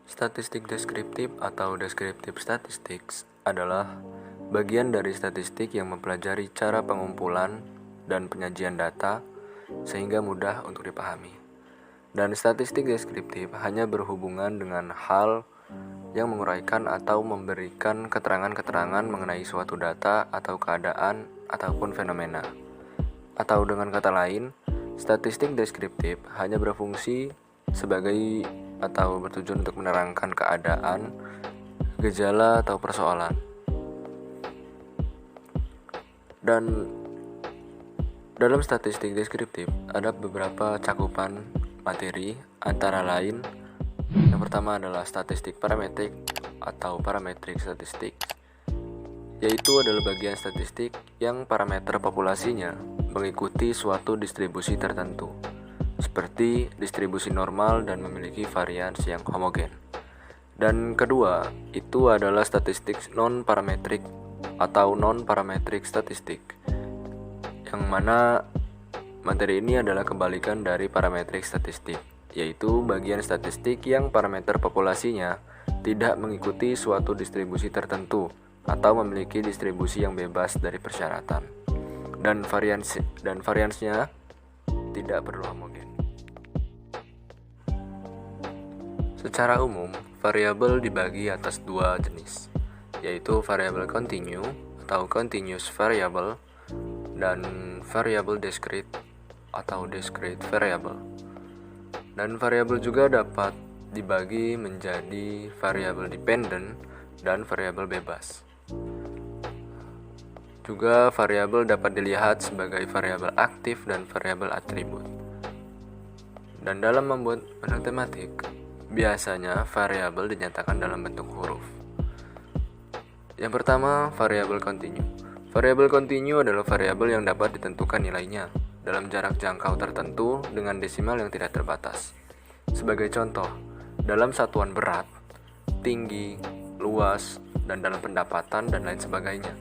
Statistik deskriptif atau descriptive statistics adalah bagian dari statistik yang mempelajari cara pengumpulan dan penyajian data sehingga mudah untuk dipahami. Dan statistik deskriptif hanya berhubungan dengan hal yang menguraikan atau memberikan keterangan-keterangan mengenai suatu data atau keadaan ataupun fenomena. Atau dengan kata lain, statistik deskriptif hanya berfungsi sebagai atau bertujuan untuk menerangkan keadaan, gejala, atau persoalan. Dan dalam statistik deskriptif ada beberapa cakupan materi, antara lain yang pertama adalah statistik parametrik atau parametric statistics, yaitu adalah bagian statistik yang parameter populasinya mengikuti suatu distribusi tertentu, seperti distribusi normal dan memiliki varians yang homogen. Dan kedua, itu adalah statistik non-parametrik atau non-parametric statistic, yang mana materi ini adalah kebalikan dari parametric statistic, yaitu bagian statistik yang parameter populasinya tidak mengikuti suatu distribusi tertentu atau memiliki distribusi yang bebas dari persyaratan, dan variansnya tidak perlu homogen. Secara umum, variabel dibagi atas dua jenis, yaitu variabel continue atau continuous variable dan variabel discrete atau discrete variable. Dan variabel juga dapat dibagi menjadi variabel dependent dan variabel bebas. Juga variabel dapat dilihat sebagai variabel aktif dan variabel atribut. Dan dalam membuat matematik, biasanya variabel dinyatakan dalam bentuk huruf. Yang pertama, variabel continue. Variabel continue adalah variabel yang dapat ditentukan nilainya dalam jarak jangkau tertentu dengan desimal yang tidak terbatas. Sebagai contoh, dalam satuan berat, tinggi, luas, dan dalam pendapatan dan lain sebagainya.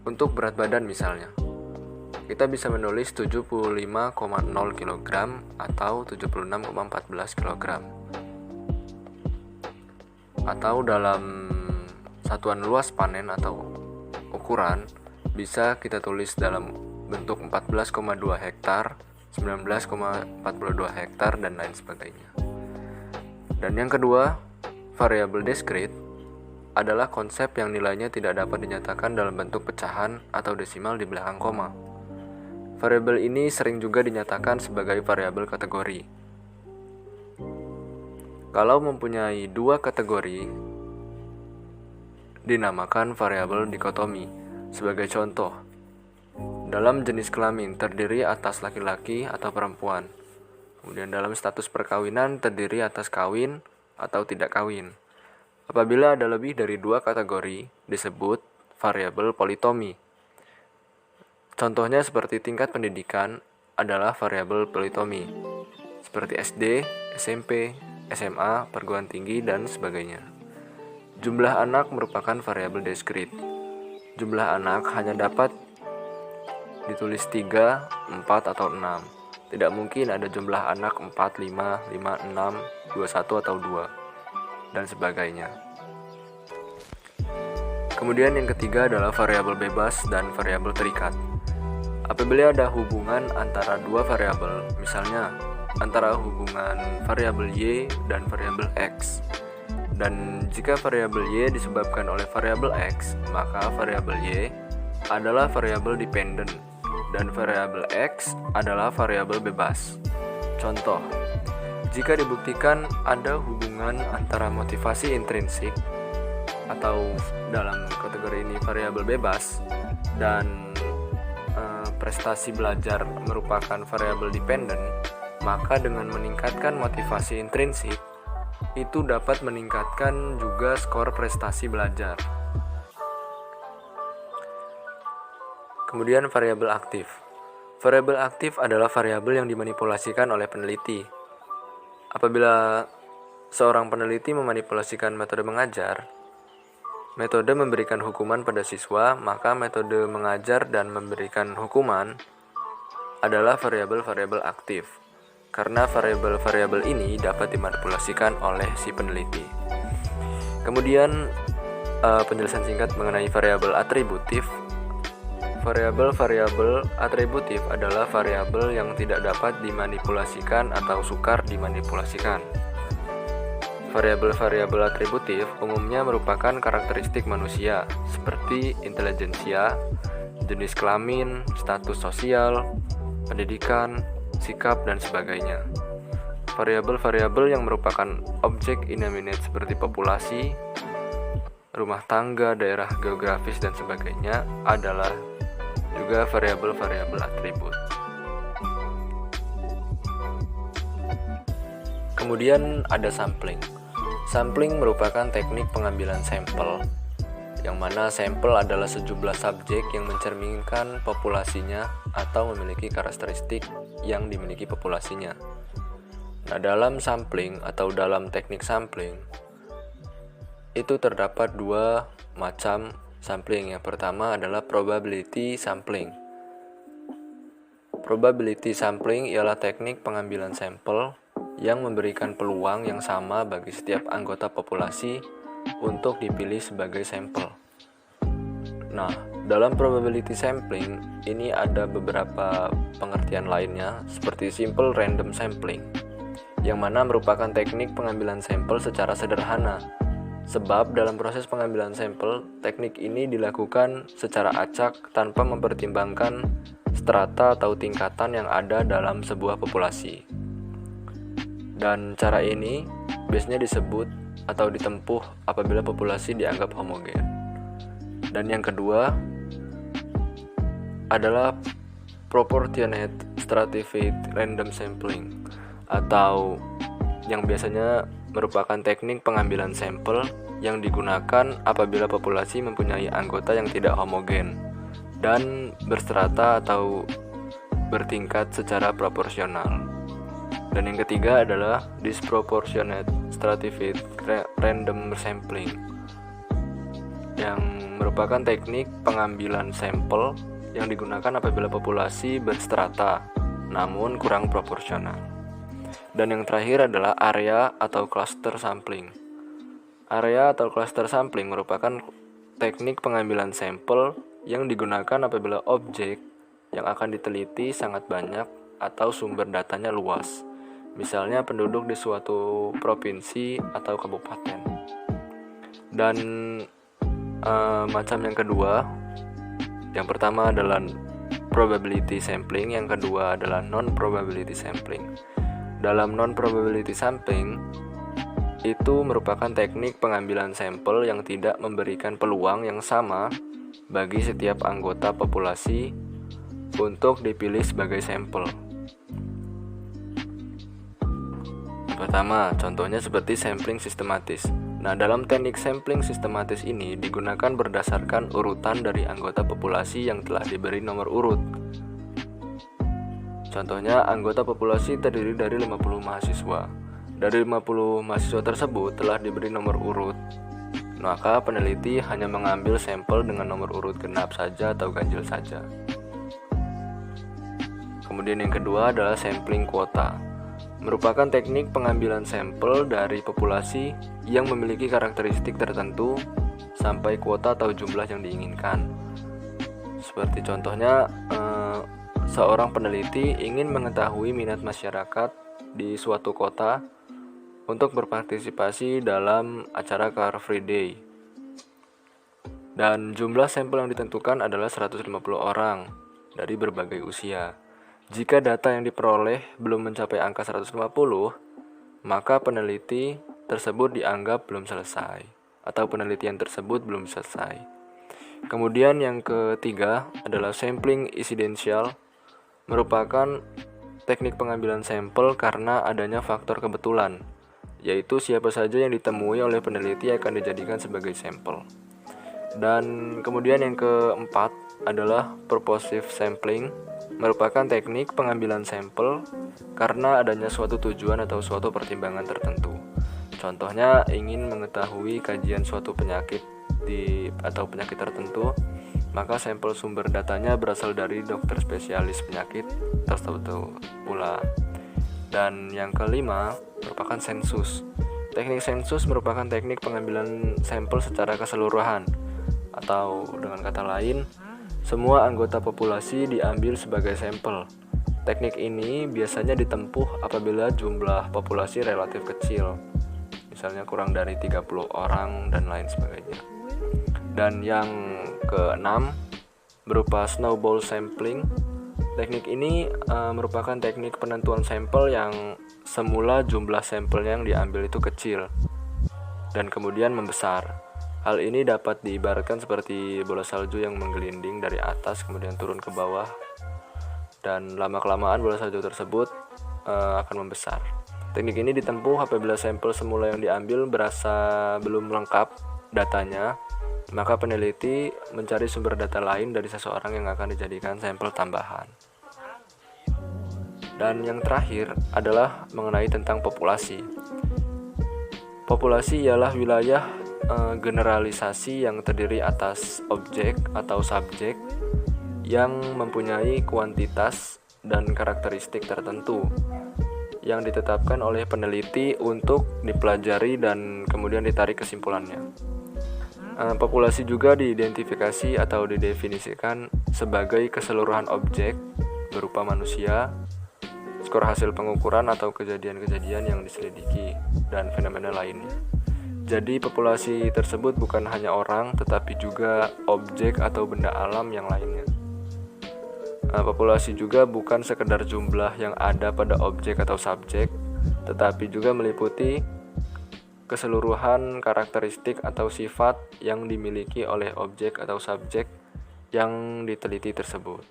Untuk berat badan misalnya, kita bisa menulis 75,0 kg atau 76,14 kg. Atau dalam satuan luas panen atau ukuran, bisa kita tulis dalam bentuk 14,2 hektar, 19,42 hektar, dan lain sebagainya. Dan yang kedua, variabel discrete adalah konsep yang nilainya tidak dapat dinyatakan dalam bentuk pecahan atau desimal di belakang koma. Variabel ini sering juga dinyatakan sebagai variabel kategori. Kalau mempunyai dua kategori, dinamakan variabel dikotomi. Sebagai contoh, dalam jenis kelamin terdiri atas laki-laki atau perempuan. Kemudian dalam status perkawinan terdiri atas kawin atau tidak kawin. Apabila ada lebih dari dua kategori, disebut variabel politomi. Contohnya seperti tingkat pendidikan adalah variabel politomi, seperti SD, SMP, SMA, perguruan tinggi, dan sebagainya. Jumlah anak merupakan variabel discrete. Jumlah anak hanya dapat ditulis 3, 4, atau 6. Tidak mungkin ada jumlah anak 4, 5, 5, 6, 21, atau 2. Dan sebagainya. Kemudian yang ketiga adalah variabel bebas dan variabel terikat. Apabila ada hubungan antara dua variabel, misalnya antara hubungan variabel Y dan variabel X, dan jika variabel Y disebabkan oleh variabel X, maka variabel Y adalah variabel dependent dan variabel X adalah variabel bebas. Contoh, jika dibuktikan ada hubungan antara motivasi intrinsik atau dalam kategori ini variabel bebas dan prestasi belajar merupakan variabel dependent, maka dengan meningkatkan motivasi intrinsik itu dapat meningkatkan juga skor prestasi belajar. Kemudian variabel aktif. Variabel aktif adalah variabel yang dimanipulasikan oleh peneliti. Apabila seorang peneliti memanipulasikan metode mengajar, metode memberikan hukuman pada siswa, maka metode mengajar dan memberikan hukuman adalah variabel-variabel aktif. karena variabel-variabel ini dapat dimanipulasikan oleh si peneliti. Kemudian penjelasan singkat mengenai variabel atributif. Variabel-variabel atributif adalah variabel yang tidak dapat dimanipulasikan atau sukar dimanipulasikan. Variabel-variabel atributif umumnya merupakan karakteristik manusia seperti intelijensia, jenis kelamin, status sosial, pendidikan, sikap, dan sebagainya. Variabel-variabel yang merupakan objek inanimate seperti populasi, rumah tangga, daerah geografis, dan sebagainya adalah juga variabel-variabel atribut. Kemudian ada sampling. Sampling merupakan teknik pengambilan sampel, yang mana sampel adalah sejumlah subjek yang mencerminkan populasinya atau memiliki karakteristik yang dimiliki populasinya. Nah, dalam sampling atau dalam teknik sampling, itu terdapat dua macam sampling. Yang pertama adalah probability sampling. Probability sampling ialah teknik pengambilan sampel yang memberikan peluang yang sama bagi setiap anggota populasi untuk dipilih sebagai sampel. Nah, dalam probability sampling ini ada beberapa pengertian lainnya seperti simple random sampling, yang mana merupakan teknik pengambilan sampel secara sederhana. Sebab dalam proses pengambilan sampel, teknik ini dilakukan secara acak tanpa mempertimbangkan strata atau tingkatan yang ada dalam sebuah populasi. Dan cara ini biasanya disebut atau ditempuh apabila populasi dianggap homogen. Dan yang kedua adalah proportionate stratified random sampling, atau yang biasanya merupakan teknik pengambilan sampel yang digunakan apabila populasi mempunyai anggota yang tidak homogen dan berstrata atau bertingkat secara proporsional. Dan yang ketiga adalah disproportionate stratified random sampling, yang merupakan teknik pengambilan sampel yang digunakan apabila populasi berstrata namun kurang proporsional. Dan yang terakhir adalah area atau cluster sampling. Area atau cluster sampling merupakan teknik pengambilan sampel yang digunakan apabila objek yang akan diteliti sangat banyak atau sumber datanya luas. Misalnya penduduk di suatu provinsi atau kabupaten. Dan macam yang kedua, yang pertama adalah probability sampling, yang kedua adalah non-probability sampling. Dalam non-probability sampling, itu merupakan teknik pengambilan sampel yang tidak memberikan peluang yang sama bagi setiap anggota populasi untuk dipilih sebagai sampel. Pertama, contohnya seperti sampling sistematis. Nah, dalam teknik sampling sistematis ini digunakan berdasarkan urutan dari anggota populasi yang telah diberi nomor urut. Contohnya, anggota populasi terdiri dari 50 mahasiswa. Dari 50 mahasiswa tersebut telah diberi nomor urut, maka peneliti hanya mengambil sampel dengan nomor urut genap saja atau ganjil saja. Kemudian yang kedua adalah sampling kuota. Merupakan teknik pengambilan sampel dari populasi yang memiliki karakteristik tertentu sampai kuota atau jumlah yang diinginkan. Seperti contohnya, seorang peneliti ingin mengetahui minat masyarakat di suatu kota untuk berpartisipasi dalam acara Car Free Day. Dan jumlah sampel yang ditentukan adalah 150 orang dari berbagai usia. Jika data yang diperoleh belum mencapai angka 150, maka peneliti tersebut dianggap belum selesai atau penelitian tersebut belum selesai. Kemudian yang ketiga adalah sampling incidential, merupakan teknik pengambilan sampel karena adanya faktor kebetulan, yaitu siapa saja yang ditemui oleh peneliti akan dijadikan sebagai sampel. Dan kemudian yang keempat adalah purposive sampling, merupakan teknik pengambilan sampel karena adanya suatu tujuan atau suatu pertimbangan tertentu. Contohnya ingin mengetahui kajian suatu penyakit atau penyakit tertentu, maka sampel sumber datanya berasal dari dokter spesialis penyakit tersebut pula. Dan yang kelima merupakan sensus. Teknik sensus merupakan teknik pengambilan sampel secara keseluruhan, atau dengan kata lain, semua anggota populasi diambil sebagai sampel. Teknik ini biasanya ditempuh apabila jumlah populasi relatif kecil, misalnya kurang dari 30 orang dan lain sebagainya. Dan yang keenam berupa snowball sampling. Teknik ini merupakan teknik penentuan sampel yang semula jumlah sampel yang diambil itu kecil dan kemudian membesar. Hal ini dapat diibaratkan seperti bola salju yang menggelinding dari atas kemudian turun ke bawah, dan lama-kelamaan bola salju tersebut akan membesar. Teknik ini ditempuh apabila sampel semula yang diambil berasa belum lengkap datanya, maka peneliti mencari sumber data lain dari seseorang yang akan dijadikan sampel tambahan. Dan yang terakhir adalah mengenai tentang populasi. Populasi ialah wilayah generalisasi yang terdiri atas objek atau subjek yang mempunyai kuantitas dan karakteristik tertentu yang ditetapkan oleh peneliti untuk dipelajari dan kemudian ditarik kesimpulannya. Populasi juga diidentifikasi atau didefinisikan sebagai keseluruhan objek berupa manusia, skor hasil pengukuran atau kejadian-kejadian yang diselidiki, dan fenomena lainnya. Jadi populasi tersebut bukan hanya orang, tetapi juga objek atau benda alam yang lainnya. Populasi juga bukan sekedar jumlah yang ada pada objek atau subjek, tetapi juga meliputi keseluruhan karakteristik atau sifat yang dimiliki oleh objek atau subjek yang diteliti tersebut.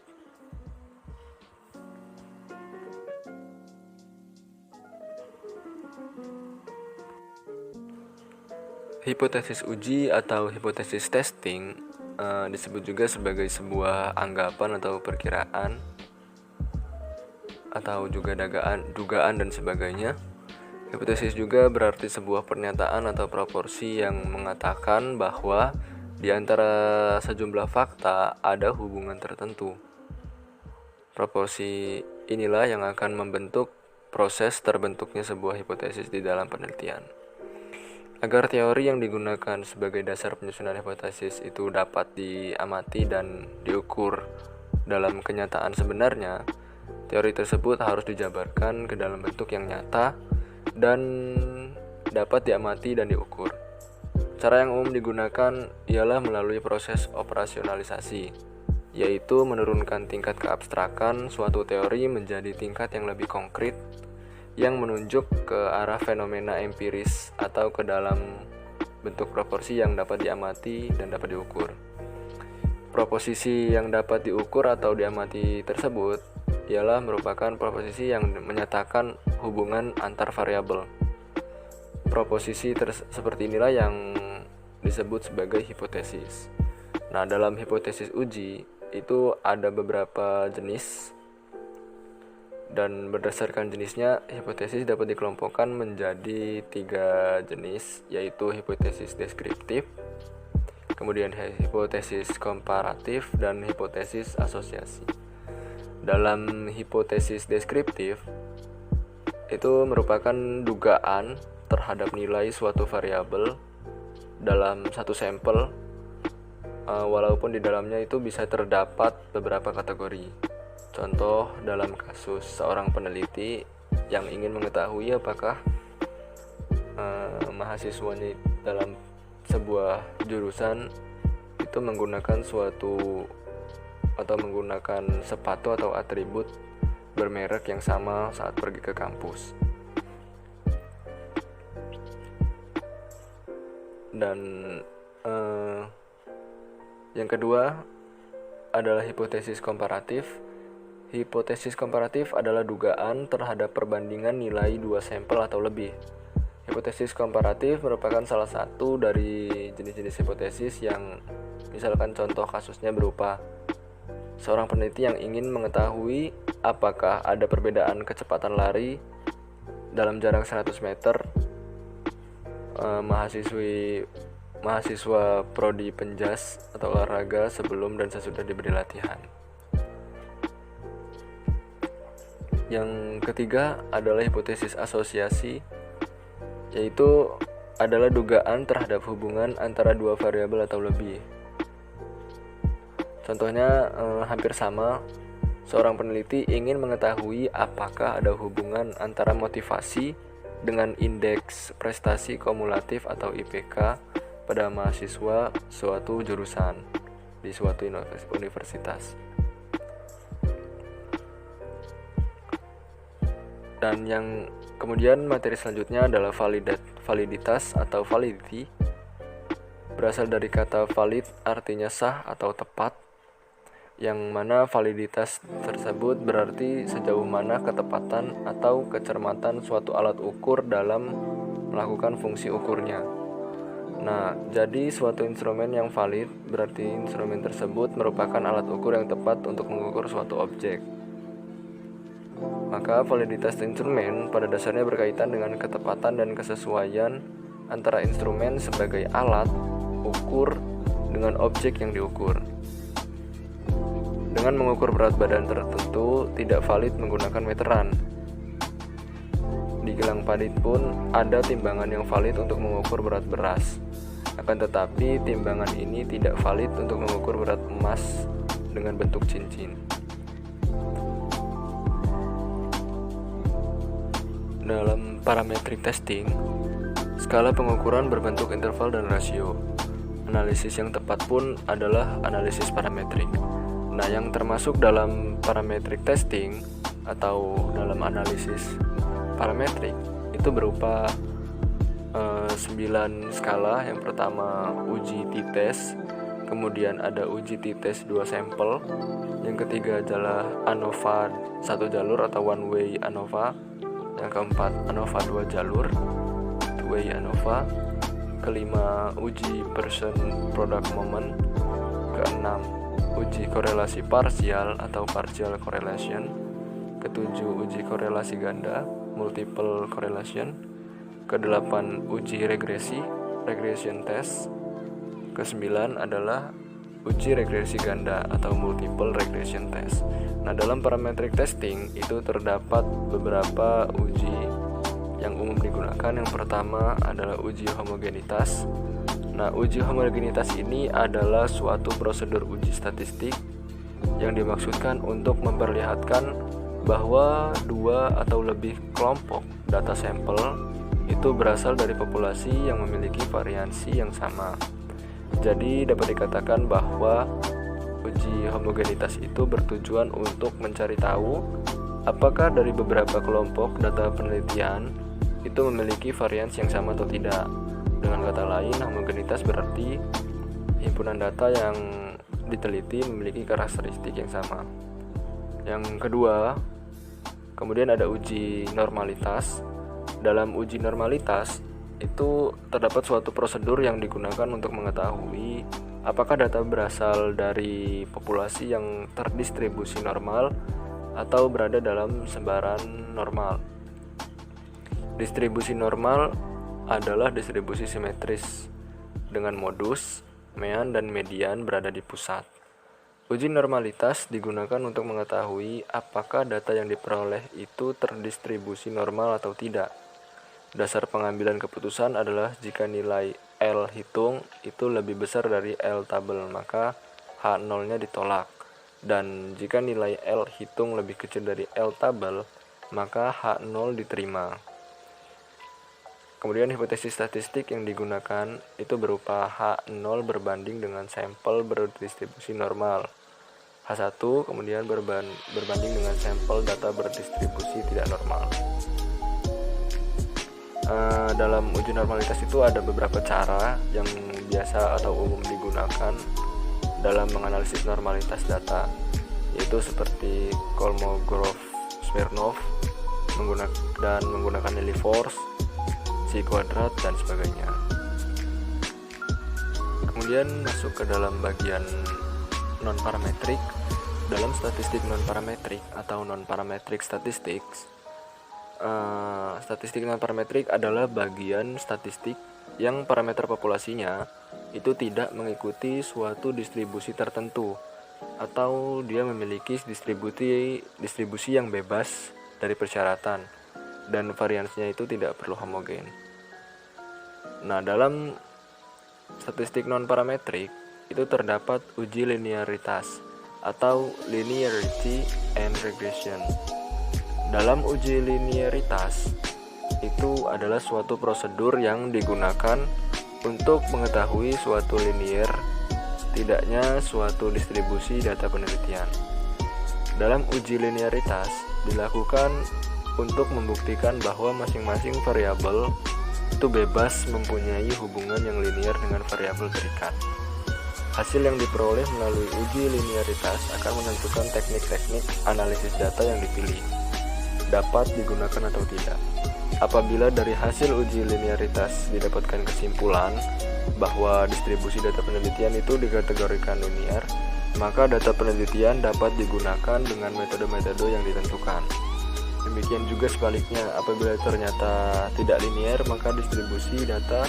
Hipotesis uji atau hipotesis testing disebut juga sebagai sebuah anggapan atau perkiraan atau juga dugaan dan sebagainya. Hipotesis juga berarti sebuah pernyataan atau proporsi yang mengatakan bahwa di antara sejumlah fakta ada hubungan tertentu. Proporsi inilah yang akan membentuk proses terbentuknya sebuah hipotesis di dalam penelitian. Agar teori yang digunakan sebagai dasar penyusunan hipotesis itu dapat diamati dan diukur dalam kenyataan sebenarnya, teori tersebut harus dijabarkan ke dalam bentuk yang nyata dan dapat diamati dan diukur. Cara yang umum digunakan ialah melalui proses operasionalisasi, yaitu menurunkan tingkat keabstrakan suatu teori menjadi tingkat yang lebih konkret yang menunjuk ke arah fenomena empiris atau ke dalam bentuk proporsi yang dapat diamati dan dapat diukur. Proposisi yang dapat diukur atau diamati tersebut ialah merupakan proposisi yang menyatakan hubungan antar variabel. Proposisi seperti inilah yang disebut sebagai hipotesis. Nah, dalam hipotesis uji itu ada beberapa jenis, dan berdasarkan jenisnya hipotesis dapat dikelompokkan menjadi 3 jenis, yaitu hipotesis deskriptif, kemudian hipotesis komparatif, dan hipotesis asosiasi. Dalam hipotesis deskriptif itu merupakan dugaan terhadap nilai suatu variabel dalam satu sampel, walaupun di dalamnya itu bisa terdapat beberapa kategori. Contoh dalam kasus seorang peneliti yang ingin mengetahui apakah mahasiswanya dalam sebuah jurusan itu menggunakan suatu atau menggunakan sepatu atau atribut bermerek yang sama saat pergi ke kampus. Dan yang kedua adalah hipotesis komparatif. Hipotesis komparatif adalah dugaan terhadap perbandingan nilai 2 sampel atau lebih. Hipotesis komparatif merupakan salah satu dari jenis-jenis hipotesis yang misalkan contoh kasusnya berupa seorang peneliti yang ingin mengetahui apakah ada perbedaan kecepatan lari dalam jarak 100 meter mahasiswa prodi penjas atau olahraga sebelum dan sesudah diberi latihan. Yang ketiga adalah hipotesis asosiasi, yaitu adalah dugaan terhadap hubungan antara dua variabel atau lebih. Contohnya hampir sama, seorang peneliti ingin mengetahui apakah ada hubungan antara motivasi dengan indeks prestasi kumulatif atau IPK pada mahasiswa suatu jurusan di suatu universitas. Dan yang kemudian materi selanjutnya adalah validitas atau validity. Berasal dari kata valid, artinya sah atau tepat, yang mana validitas tersebut berarti sejauh mana ketepatan atau kecermatan suatu alat ukur dalam melakukan fungsi ukurnya. Nah, jadi suatu instrumen yang valid berarti instrumen tersebut merupakan alat ukur yang tepat untuk mengukur suatu objek. Maka validitas instrumen pada dasarnya berkaitan dengan ketepatan dan kesesuaian antara instrumen sebagai alat ukur dengan objek yang diukur. Dengan mengukur berat badan tertentu tidak valid menggunakan meteran. Di gelang padit pun ada timbangan yang valid untuk mengukur berat beras. Akan tetapi timbangan ini tidak valid untuk mengukur berat emas dengan bentuk cincin. Dalam parametric testing, skala pengukuran berbentuk interval dan rasio. Analisis yang tepat pun adalah analisis parametrik. Nah, yang termasuk dalam parametric testing atau dalam analisis parametrik itu berupa 9 skala. Yang pertama uji t-test, kemudian ada uji t-test 2 sampel. Yang ketiga adalah ANOVA 1 jalur atau one way ANOVA. Yang keempat ANOVA 2 jalur, two way ANOVA. Kelima uji person product moment. Keenam uji korelasi parsial atau partial correlation. Ketujuh uji korelasi ganda, multiple correlation. Kedelapan uji regresi, regression test. Kesembilan adalah uji regresi ganda atau multiple regression test. Nah, dalam parametric testing itu terdapat beberapa uji yang umum digunakan. Yang pertama adalah uji homogenitas. Nah, uji homogenitas ini adalah suatu prosedur uji statistik yang dimaksudkan untuk memperlihatkan bahwa dua atau lebih kelompok data sampel itu berasal dari populasi yang memiliki variansi yang sama. Jadi dapat dikatakan bahwa uji homogenitas itu bertujuan untuk mencari tahu apakah dari beberapa kelompok data penelitian itu memiliki variansi yang sama atau tidak. Dengan kata lain, homogenitas berarti himpunan data yang diteliti memiliki karakteristik yang sama. Yang kedua, kemudian ada uji normalitas. Dalam uji normalitas itu terdapat suatu prosedur yang digunakan untuk mengetahui apakah data berasal dari populasi yang terdistribusi normal atau berada dalam sebaran normal. Distribusi normal adalah distribusi simetris dengan modus, mean, dan median berada di pusat. Uji normalitas digunakan untuk mengetahui apakah data yang diperoleh itu terdistribusi normal atau tidak. Dasar pengambilan keputusan adalah jika nilai L hitung itu lebih besar dari L tabel, maka H0-nya ditolak. Dan jika nilai L hitung lebih kecil dari L tabel, maka H0 diterima. Kemudian hipotesis statistik yang digunakan itu berupa H0 berbanding dengan sampel berdistribusi normal. H1 kemudian berbanding dengan sampel data berdistribusi tidak normal. Dalam uji normalitas itu ada beberapa cara yang biasa atau umum digunakan dalam menganalisis normalitas data, yaitu seperti Kolmogorov-Smirnov menggunakan Lillie force, kuadrat, dan sebagainya. Kemudian masuk ke dalam bagian non-parametrik. Dalam statistik non-parametrik atau non-parametric statistics, statistik non-parametrik adalah bagian statistik yang parameter populasinya itu tidak mengikuti suatu distribusi tertentu atau dia memiliki distribusi yang bebas dari persyaratan dan variansinya itu tidak perlu homogen. Nah, dalam statistik non-parametrik itu terdapat uji linearitas atau linearity and regression. Dalam uji linearitas itu adalah suatu prosedur yang digunakan untuk mengetahui suatu linear tidaknya suatu distribusi data penelitian. Dalam uji linearitas dilakukan untuk membuktikan bahwa masing-masing variabel itu bebas mempunyai hubungan yang linear dengan variabel terikat. Hasil yang diperoleh melalui uji linearitas akan menentukan teknik-teknik analisis data yang dipilih, dapat digunakan atau tidak. Apabila dari hasil uji linearitas didapatkan kesimpulan bahwa distribusi data penelitian itu dikategorikan linear, maka data penelitian dapat digunakan dengan metode-metode yang ditentukan. Demikian juga sebaliknya, apabila ternyata tidak linear, maka distribusi data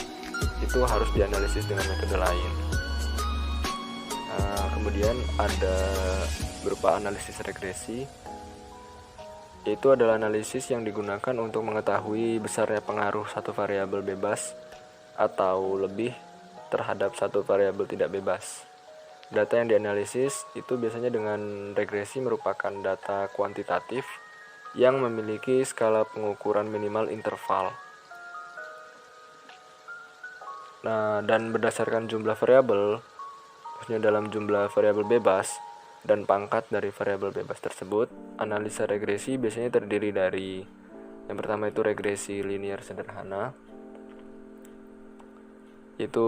itu harus dianalisis dengan metode lain. Kemudian ada berupa analisis regresi. Itu adalah analisis yang digunakan untuk mengetahui besarnya pengaruh satu variabel bebas atau lebih terhadap satu variabel tidak bebas. Data yang dianalisis itu biasanya dengan regresi merupakan data kuantitatif yang memiliki skala pengukuran minimal interval. Nah, dan berdasarkan jumlah variabel, khususnya dalam jumlah variabel bebas dan pangkat dari variabel bebas tersebut, analisa regresi biasanya terdiri dari yang pertama itu regresi linear sederhana, itu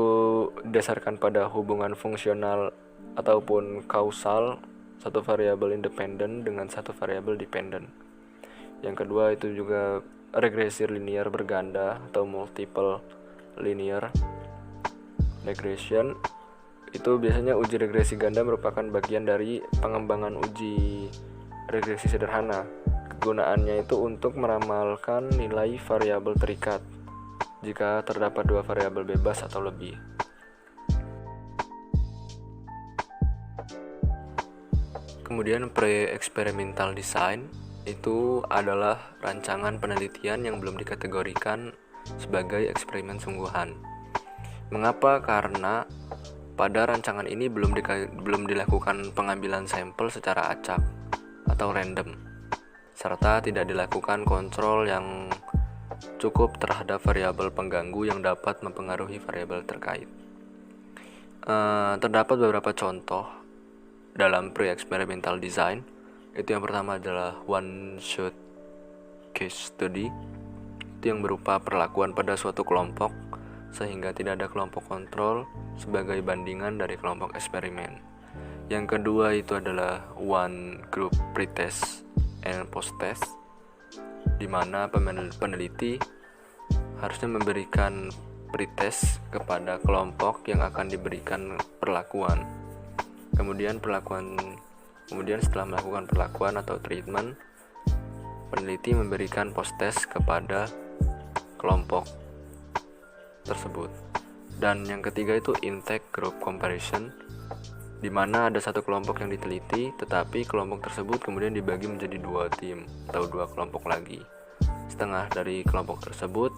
didasarkan pada hubungan fungsional ataupun kausal satu variabel independen dengan satu variabel dependen. Yang kedua itu juga regresi linear berganda atau multiple linear regression. Itu biasanya uji regresi ganda merupakan bagian dari pengembangan uji regresi sederhana. Kegunaannya itu untuk meramalkan nilai variabel terikat jika terdapat dua variabel bebas atau lebih. Kemudian pre-experimental design itu adalah rancangan penelitian yang belum dikategorikan sebagai eksperimen sungguhan. Mengapa? Karena pada rancangan ini belum dilakukan pengambilan sampel secara acak atau random, serta tidak dilakukan kontrol yang cukup terhadap variabel pengganggu yang dapat mempengaruhi variabel terkait. Terdapat beberapa contoh dalam pre-experimental design. Itu yang pertama adalah one-shot case study, itu yang berupa perlakuan pada suatu kelompok sehingga tidak ada kelompok kontrol sebagai bandingan dari kelompok eksperimen. Yang kedua itu adalah one group pretest and post-test, di mana peneliti harusnya memberikan pretest kepada kelompok yang akan diberikan perlakuan. Kemudian setelah melakukan perlakuan atau treatment, peneliti memberikan post-test kepada kelompok tersebut. Dan yang ketiga itu intake group comparison, di mana ada satu kelompok yang diteliti, tetapi kelompok tersebut kemudian dibagi menjadi dua tim atau dua kelompok lagi. Setengah dari kelompok tersebut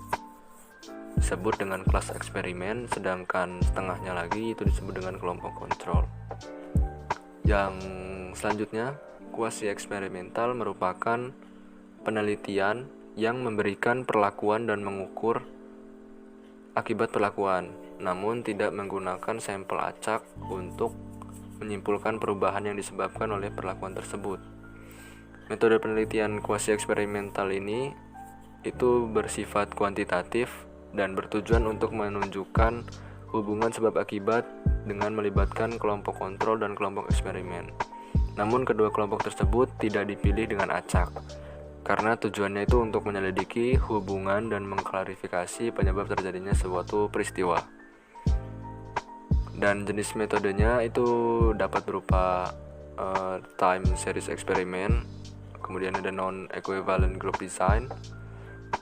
disebut dengan kelas eksperimen, sedangkan setengahnya lagi itu disebut dengan kelompok kontrol. Yang selanjutnya, kuasi eksperimental merupakan penelitian yang memberikan perlakuan dan mengukur akibat perlakuan, namun tidak menggunakan sampel acak untuk menyimpulkan perubahan yang disebabkan oleh perlakuan tersebut. Metode penelitian kuasi eksperimental ini itu bersifat kuantitatif dan bertujuan untuk menunjukkan hubungan sebab akibat dengan melibatkan kelompok kontrol dan kelompok eksperimen. Namun kedua kelompok tersebut tidak dipilih dengan acak, karena tujuannya itu untuk menyelidiki hubungan dan mengklarifikasi penyebab terjadinya suatu peristiwa. Dan jenis metodenya itu dapat berupa time series experiment, kemudian ada non-equivalent group design,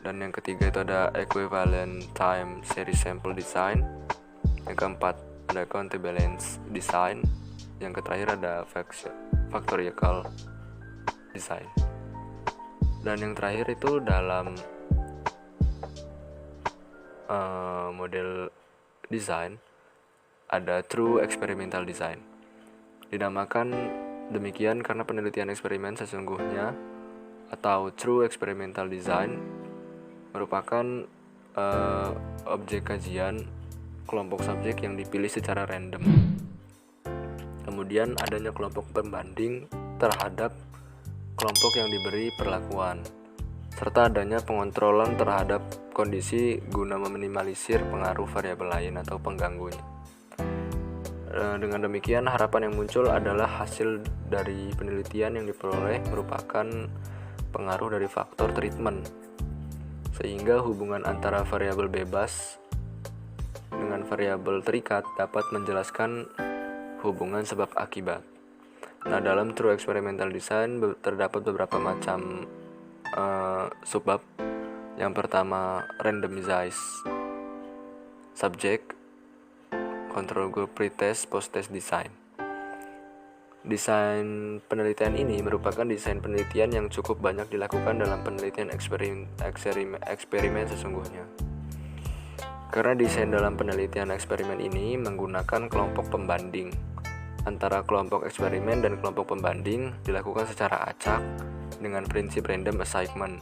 dan yang ketiga itu ada equivalent time series sample design, yang keempat ada counterbalance design, yang terakhir ada factorial design. Dan yang terakhir itu dalam model design ada true experimental design. Dinamakan demikian karena penelitian eksperimen sesungguhnya atau true experimental design merupakan objek kajian kelompok subjek yang dipilih secara random. Kemudian adanya kelompok pembanding terhadap kelompok yang diberi perlakuan, serta adanya pengontrolan terhadap kondisi guna meminimalisir pengaruh variabel lain atau pengganggunya. Dengan demikian, harapan yang muncul adalah hasil dari penelitian yang diperoleh merupakan pengaruh dari faktor treatment, sehingga hubungan antara variabel bebas dengan variabel terikat dapat menjelaskan hubungan sebab akibat. Nah, dalam true experimental design terdapat beberapa macam subbab. Yang pertama, randomized subject, control group, pretest, post-test design. Desain penelitian ini merupakan desain penelitian yang cukup banyak dilakukan dalam penelitian eksperimen sesungguhnya. Karena desain dalam penelitian eksperimen ini menggunakan kelompok pembanding. Antara kelompok eksperimen dan kelompok pembanding dilakukan secara acak dengan prinsip random assignment.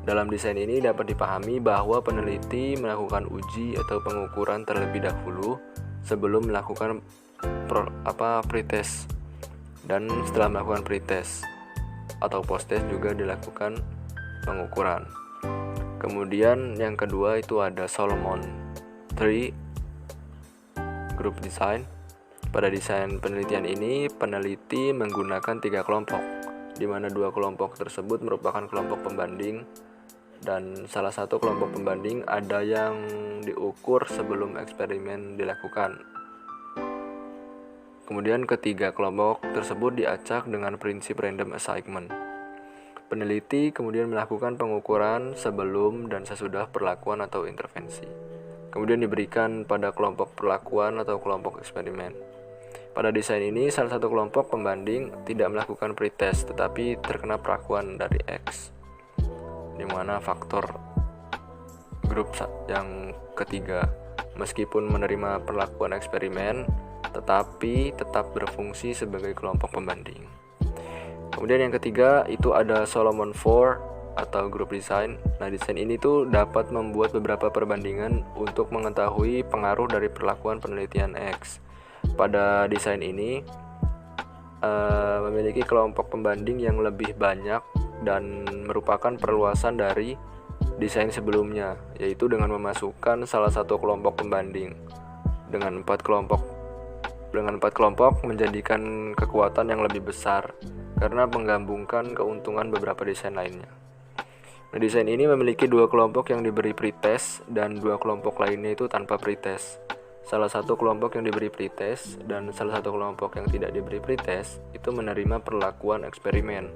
Dalam desain ini dapat dipahami bahwa peneliti melakukan uji atau pengukuran terlebih dahulu sebelum melakukan pretest, dan setelah melakukan pretest atau post-test juga dilakukan pengukuran. Kemudian yang kedua itu ada Solomon Tree Group Design. Pada desain penelitian ini, peneliti menggunakan 3 kelompok, di mana 2 kelompok tersebut merupakan kelompok pembanding, dan salah satu kelompok pembanding ada yang diukur sebelum eksperimen dilakukan. Kemudian ketiga kelompok tersebut diacak dengan prinsip random assignment. Peneliti kemudian melakukan pengukuran sebelum dan sesudah perlakuan atau intervensi. Kemudian diberikan pada kelompok perlakuan atau kelompok eksperimen. Pada desain ini, salah satu kelompok pembanding tidak melakukan pretest tetapi terkena perlakuan dari X, di mana faktor grup yang ketiga meskipun menerima perlakuan eksperimen tetapi tetap berfungsi sebagai kelompok pembanding. Kemudian yang ketiga itu ada Solomon 4 atau group design. Nah, desain ini tuh dapat membuat beberapa perbandingan untuk mengetahui pengaruh dari perlakuan penelitian X. Pada desain ini memiliki kelompok pembanding yang lebih banyak dan merupakan perluasan dari desain sebelumnya, yaitu dengan memasukkan salah satu kelompok pembanding dengan 4 kelompok menjadikan kekuatan yang lebih besar karena menggabungkan keuntungan beberapa desain lainnya. Nah, desain ini memiliki 2 kelompok yang diberi pretest dan 2 kelompok lainnya itu tanpa pretest. Salah satu kelompok yang diberi pretest dan salah satu kelompok yang tidak diberi pretest itu menerima perlakuan eksperimen.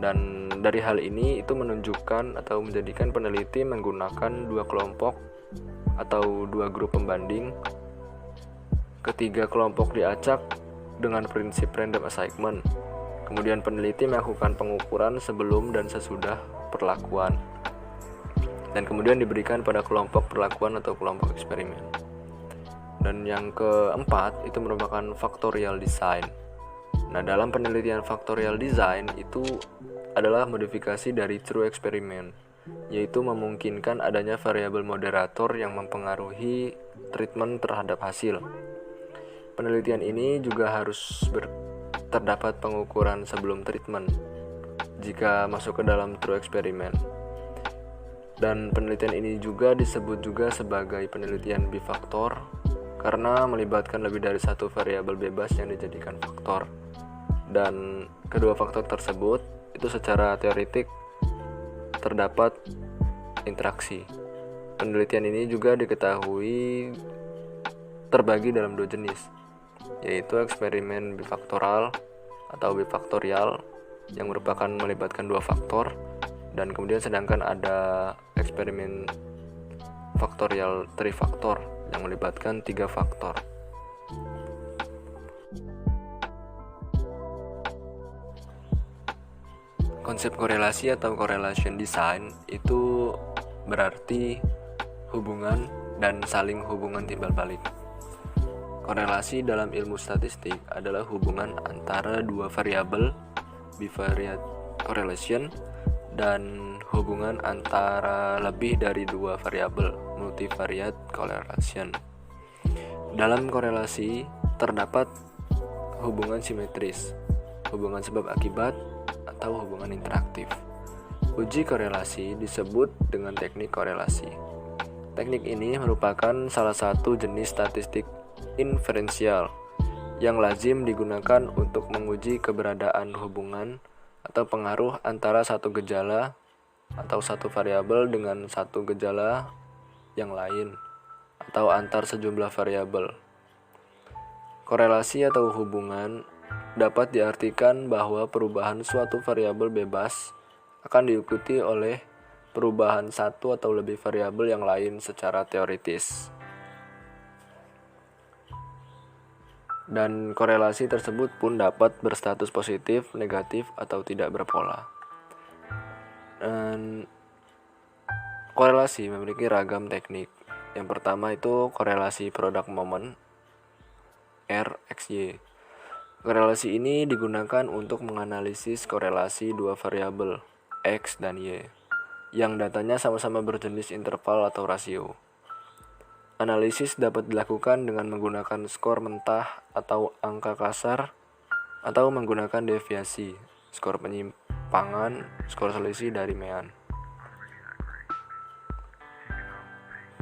Dan dari hal ini itu menunjukkan atau menjadikan peneliti menggunakan 2 kelompok atau 2 grup pembanding. Ketiga kelompok diacak dengan prinsip random assignment. Kemudian peneliti melakukan pengukuran sebelum dan sesudah perlakuan, dan kemudian diberikan pada kelompok perlakuan atau kelompok eksperimen. Dan yang keempat itu merupakan factorial design. Nah, dalam penelitian factorial design itu adalah modifikasi dari true experiment, yaitu memungkinkan adanya variabel moderator yang mempengaruhi treatment terhadap hasil. Penelitian ini juga harus terdapat pengukuran sebelum treatment jika masuk ke dalam true experiment. Dan penelitian ini juga disebut juga sebagai penelitian bifaktor karena melibatkan lebih dari satu variabel bebas yang dijadikan faktor. Dan kedua faktor tersebut itu secara teoretik terdapat interaksi. Penelitian ini juga diketahui terbagi dalam 2 jenis, yaitu eksperimen bifaktoral atau bifaktorial yang merupakan melibatkan 2 faktor, dan kemudian sedangkan ada eksperimen faktorial trifaktor yang melibatkan 3 faktor. Konsep korelasi atau correlation design itu berarti hubungan dan saling hubungan timbal balik. Korelasi dalam ilmu statistik adalah hubungan antara dua variabel, bivariate correlation, dan hubungan antara lebih dari dua variabel, multivariate correlation. Dalam korelasi terdapat hubungan simetris, hubungan sebab akibat, atau hubungan interaktif. Uji korelasi disebut dengan teknik korelasi. Teknik ini merupakan salah satu jenis statistik inferensial yang lazim digunakan untuk menguji keberadaan hubungan atau pengaruh antara satu gejala atau satu variabel dengan satu gejala yang lain atau antar sejumlah variabel. Korelasi atau hubungan dapat diartikan bahwa perubahan suatu variabel bebas akan diikuti oleh perubahan satu atau lebih variabel yang lain secara teoritis. Dan korelasi tersebut pun dapat berstatus positif, negatif, atau tidak berpola. Dan korelasi memiliki ragam teknik. Yang pertama itu korelasi product moment, RXY. Korelasi ini digunakan untuk menganalisis korelasi dua variabel, X dan Y, yang datanya sama-sama berjenis interval atau rasio. Analisis dapat dilakukan dengan menggunakan skor mentah atau angka kasar, atau menggunakan deviasi, skor penyimpangan, skor selisih dari mean.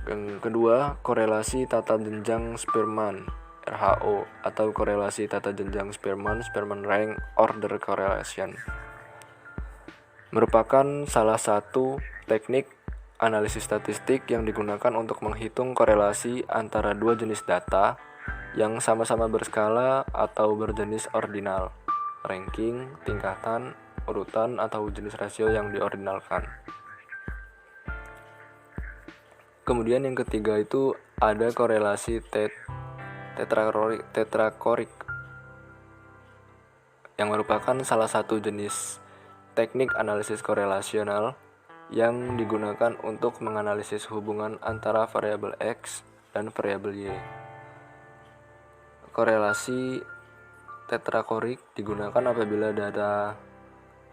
Yang kedua, korelasi tata jenjang Spearman, RHO, atau korelasi tata jenjang Spearman rank order correlation. Merupakan salah satu teknik analisis statistik yang digunakan untuk menghitung korelasi antara dua jenis data yang sama-sama berskala atau berjenis ordinal, ranking, tingkatan, urutan, atau jenis rasio yang diordinalkan. Kemudian yang ketiga itu ada korelasi tetrakorik yang merupakan salah satu jenis teknik analisis korelasional yang digunakan untuk menganalisis hubungan antara variabel X dan variabel Y. Korelasi tetrakorik digunakan apabila data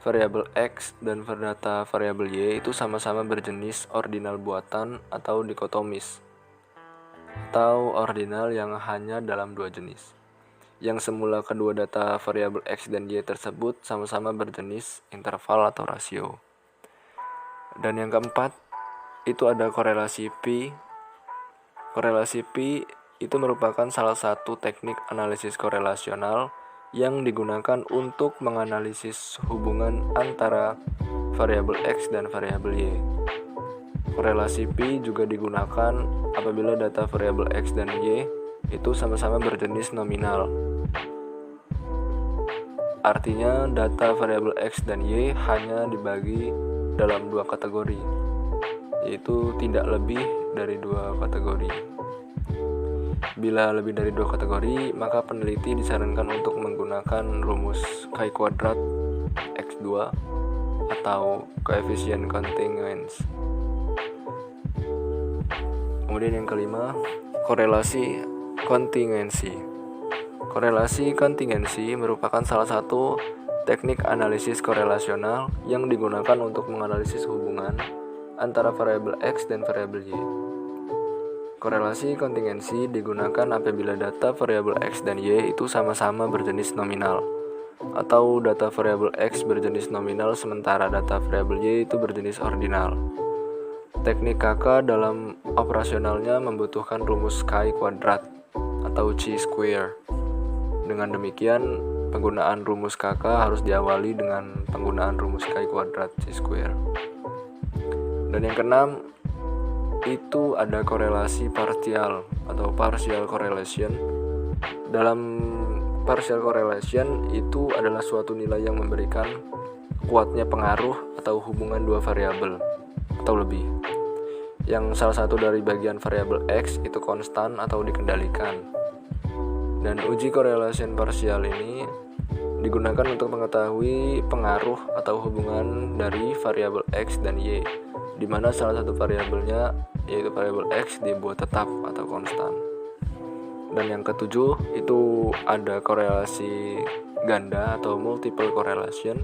variabel X dan data variabel Y itu sama-sama berjenis ordinal buatan atau dikotomis, atau ordinal yang hanya dalam dua jenis. Yang semula kedua data variabel X dan Y tersebut sama-sama berjenis interval atau rasio. Dan yang keempat, itu ada korelasi P. Korelasi P itu merupakan salah satu teknik analisis korelasional yang digunakan untuk menganalisis hubungan antara variabel X dan variabel Y. Korelasi P juga digunakan apabila data variabel X dan Y itu sama-sama berjenis nominal. Artinya data variabel X dan Y hanya dibagi dalam dua kategori, yaitu tidak lebih dari dua kategori. Bila lebih dari dua kategori, maka peneliti disarankan untuk menggunakan rumus chi-kuadrat X2 atau koefisien contingence. Kemudian yang kelima, korelasi kontingensi. Korelasi kontingensi merupakan salah satu teknik analisis korelasional yang digunakan untuk menganalisis hubungan antara variabel X dan variabel Y. Korelasi kontingensi digunakan apabila data variabel X dan Y itu sama-sama berjenis nominal, atau data variabel X berjenis nominal sementara data variabel Y itu berjenis ordinal. Teknik KK dalam operasionalnya membutuhkan rumus chi-kuadrat atau chi-square. Dengan demikian, penggunaan rumus KK harus diawali dengan penggunaan rumus chi-kuadrat chi-square. Dan yang keenam, itu ada korelasi parsial atau partial correlation. Dalam partial correlation itu adalah suatu nilai yang memberikan kuatnya pengaruh atau hubungan dua variabel atau lebih, yang salah satu dari bagian variabel X itu konstan atau dikendalikan. Dan uji correlation parsial ini digunakan untuk mengetahui pengaruh atau hubungan dari variabel X dan Y, di mana salah satu variabelnya yaitu variabel X dibuat tetap atau konstan. Dan yang ketujuh itu ada korelasi ganda atau multiple correlation,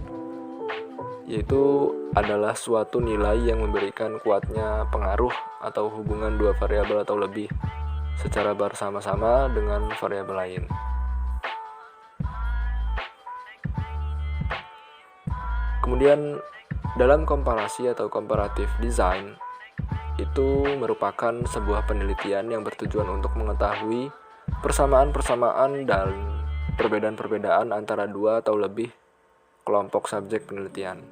yaitu adalah suatu nilai yang memberikan kuatnya pengaruh atau hubungan dua variabel atau lebih secara bersama-sama dengan variabel lain. Kemudian dalam komparasi atau comparative design itu merupakan sebuah penelitian yang bertujuan untuk mengetahui persamaan-persamaan dan perbedaan-perbedaan antara dua atau lebih kelompok subjek penelitian.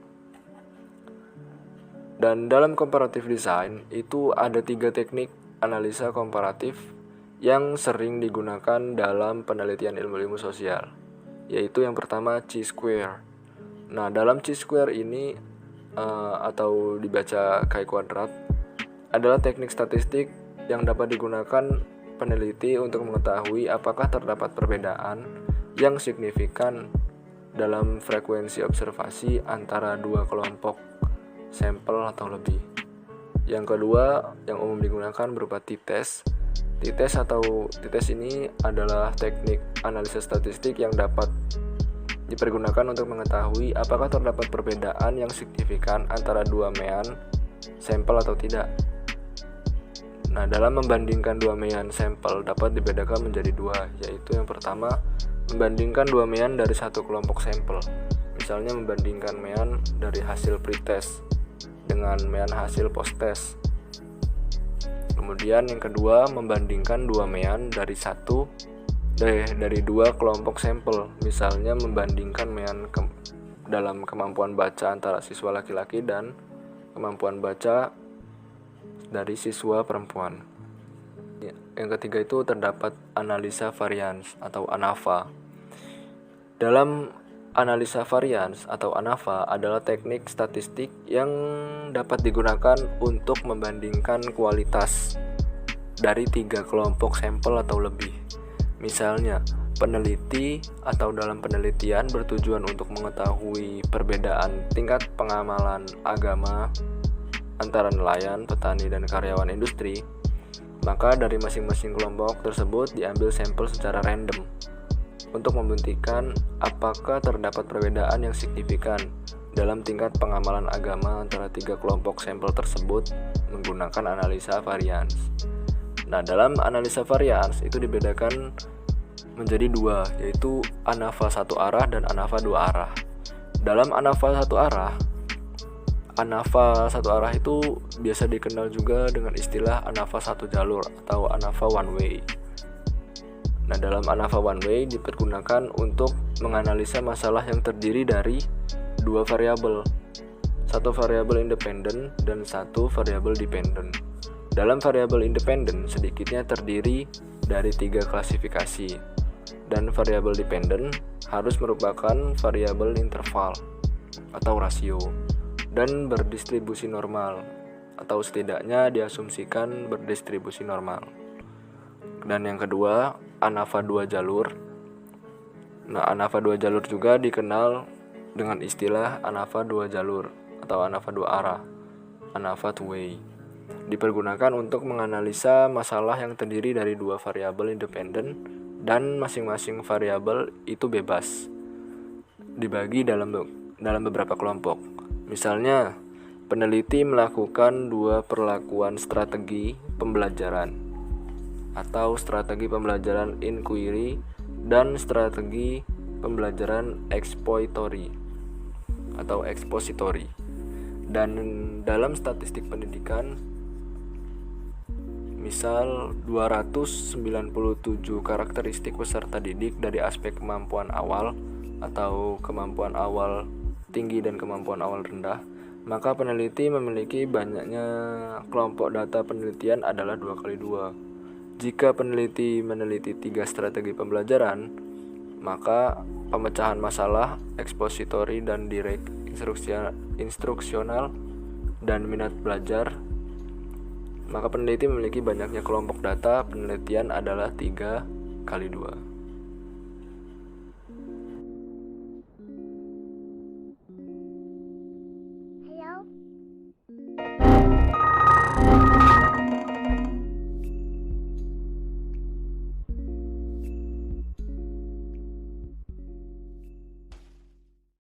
Dan dalam comparative design itu ada 3 teknik analisa komparatif yang sering digunakan dalam penelitian ilmu-ilmu sosial, yaitu yang pertama chi-square. Nah, dalam chi-square ini atau dibaca chi-kuadrat adalah teknik statistik yang dapat digunakan peneliti untuk mengetahui apakah terdapat perbedaan yang signifikan dalam frekuensi observasi antara dua kelompok sampel atau lebih. Yang kedua yang umum digunakan berupa t-test. T-test ini adalah teknik analisa statistik yang dapat dipergunakan untuk mengetahui apakah terdapat perbedaan yang signifikan antara dua mean sampel atau tidak. Nah, dalam membandingkan dua mean sampel dapat dibedakan menjadi dua, yaitu yang pertama membandingkan dua mean dari satu kelompok sampel. Misalnya membandingkan mean dari hasil pretest dengan mean hasil post-test. Kemudian yang kedua membandingkan dua mean dari dua kelompok sampel, misalnya membandingkan mean dalam kemampuan baca antara siswa laki-laki dan kemampuan baca dari siswa perempuan. Yang ketiga itu terdapat analisa varians atau ANAVA. Dalam analisa varians atau ANAVA adalah teknik statistik yang dapat digunakan untuk membandingkan kualitas dari 3 kelompok sampel atau lebih. Misalnya, peneliti atau dalam penelitian bertujuan untuk mengetahui perbedaan tingkat pengamalan agama antara nelayan, petani, dan karyawan industri, maka dari masing-masing kelompok tersebut diambil sampel secara random untuk membuktikan apakah terdapat perbedaan yang signifikan dalam tingkat pengamalan agama antara 3 kelompok sampel tersebut menggunakan analisa varians. Nah, dalam analisa varians itu dibedakan menjadi 2, yaitu ANAVA satu arah dan ANAVA 2 arah. Dalam ANAVA satu arah itu biasa dikenal juga dengan istilah ANAVA satu jalur atau ANAVA one way. Nah, dalam ANAVA one way dipergunakan untuk menganalisa masalah yang terdiri dari 2 variabel, satu variabel independen dan satu variabel dependen. Dalam variabel independen sedikitnya terdiri dari 3 klasifikasi, dan variabel dependen harus merupakan variabel interval atau rasio dan berdistribusi normal, atau setidaknya diasumsikan berdistribusi normal. Dan yang kedua, ANAVA 2 jalur. Nah, ANAVA 2 jalur juga dikenal dengan istilah ANAVA 2 jalur atau ANAVA 2 arah, ANAVA two way. Dipergunakan untuk menganalisa masalah yang terdiri dari 2 variabel independen dan masing-masing variabel itu bebas dibagi dalam beberapa kelompok. Misalnya, peneliti melakukan 2 perlakuan strategi pembelajaran atau strategi pembelajaran inquiry dan strategi pembelajaran expository atau expository. Dan dalam statistik pendidikan, misal 297 karakteristik peserta didik dari aspek kemampuan awal atau kemampuan awal tinggi dan kemampuan awal rendah, maka peneliti memiliki banyaknya kelompok data penelitian adalah 2x2. Jika peneliti meneliti 3 strategi pembelajaran, maka pemecahan masalah, expository dan direct, instruksional, dan minat belajar, maka peneliti memiliki banyaknya kelompok data penelitian adalah 3x2.